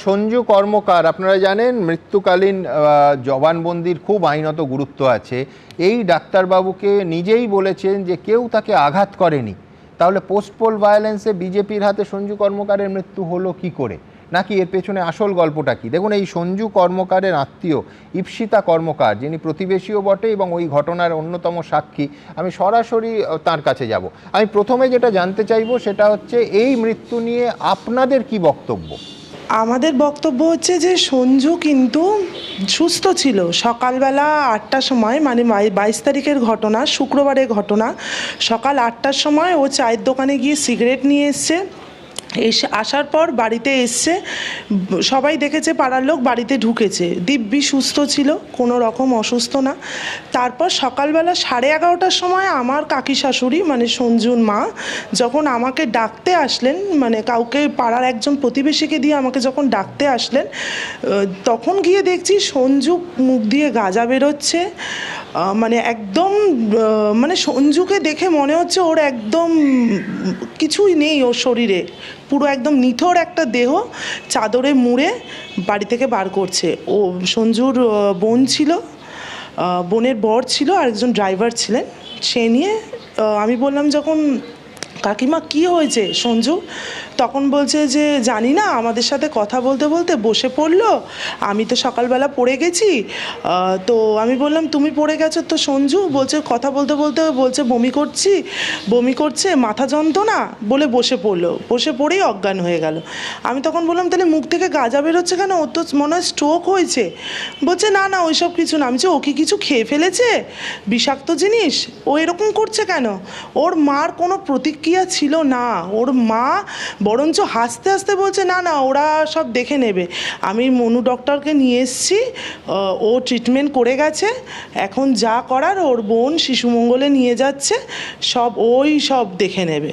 সঞ্জু কর্মকার, আপনারা জানেন মৃত্যুকালীন জবানবন্দির খুব আইনত গুরুত্ব আছে। এই ডাক্তারবাবুকে নিজেই বলেছেন যে কেউ তাকে আঘাত করেনি। তাহলে পোস্ট পোল ভায়োলেন্সে বিজেপির হাতে সঞ্জু কর্মকারের মৃত্যু হলো কি করে, নাকি এর পেছনে আসল গল্পটা কি? দেখুন, এই সঞ্জু কর্মকারের আত্মীয় ঈপ্সিতা কর্মকার, যিনি প্রতিবেশীও বটে এবং ওই ঘটনার অন্যতম সাক্ষী, আমি সরাসরি তার কাছে যাব। আমি প্রথমে যেটা জানতে চাইবো সেটা হচ্ছে এই মৃত্যু নিয়ে আপনাদের কি বক্তব্য? আমাদের বক্তব্য হচ্ছে যে সঞ্জু কিন্তু সুস্থ ছিল। সকালবেলা 8টার সময়, মানে 22 তারিখের ঘটনা, শুক্রবারের ঘটনা, সকাল 8টার সময় ও চায়ের দোকানে গিয়ে সিগারেট নিয়ে এসছে। আসার পর বাড়িতে এসছে, সবাই দেখেছে, পাড়ার লোক, বাড়িতে ঢুকেছে, দিব্যি সুস্থ ছিল, কোনো রকম অসুস্থ না। তারপর সকালবেলা 11:30টার সময় আমার কাকি শাশুড়ি, মানে সঞ্জুর মা, যখন আমাকে ডাকতে আসলেন, মানে কাউকে, পাড়ার একজন প্রতিবেশীকে দিয়ে আমাকে যখন ডাকতে আসলেন, তখন গিয়ে দেখছি সঞ্জু মুখ দিয়ে গাঁজা বেরোচ্ছে। মানে একদম, মানে সঞ্জুকে দেখে মনে হচ্ছে ওর একদম কিছুই নেই ওর শরীরে, পুরো একদম নিথর একটা দেহ চাদরে মুড়ে বাড়ি থেকে বার করছে। ও সঞ্জুর বোন ছিল, বোনের বর ছিল, আর একজন ড্রাইভার ছিলেন। সে নিয়ে আমি বললাম যখন, কাকিমা কি হয়েছে সঞ্জু? তখন বলছে যে জানি না, আমাদের সাথে কথা বলতে বলতে বসে পড়লো, আমি তো সকালবেলা পড়ে গেছি। তো আমি বললাম তুমি পড়ে গেছো তো সঞ্জু? বলছে কথা বলতে বলতে বলছে বমি করছে, মাথা যন্ত্রণা, বলে বসে পড়লো, বসে পড়েই অজ্ঞান হয়ে গেল। আমি তখন বললাম তাহলে মুখ থেকে গাঁজা বেরোচ্ছে কেন? ওর তো মনে হয় স্ট্রোক হয়েছে। বলছে না না, ওইসব কিছু না। আমি বলছি ও কি কিছু খেয়ে ফেলেছে বিষাক্ত জিনিস? ও এরকম করছে কেন? ওর মার কোনো প্রতিক্রিয়া ছিল না। ওর মা বরঞ্চ হাসতে হাসতে বলছে না না, ওরা সব দেখে নেবে। আমি মনু ডক্টরকে নিয়ে এসেছি, ও ট্রিটমেন্ট করে গেছে, এখন যা করার ওর বোন শিশু মঙ্গলে নিয়ে যাচ্ছে, সব ওই সব দেখে নেবে।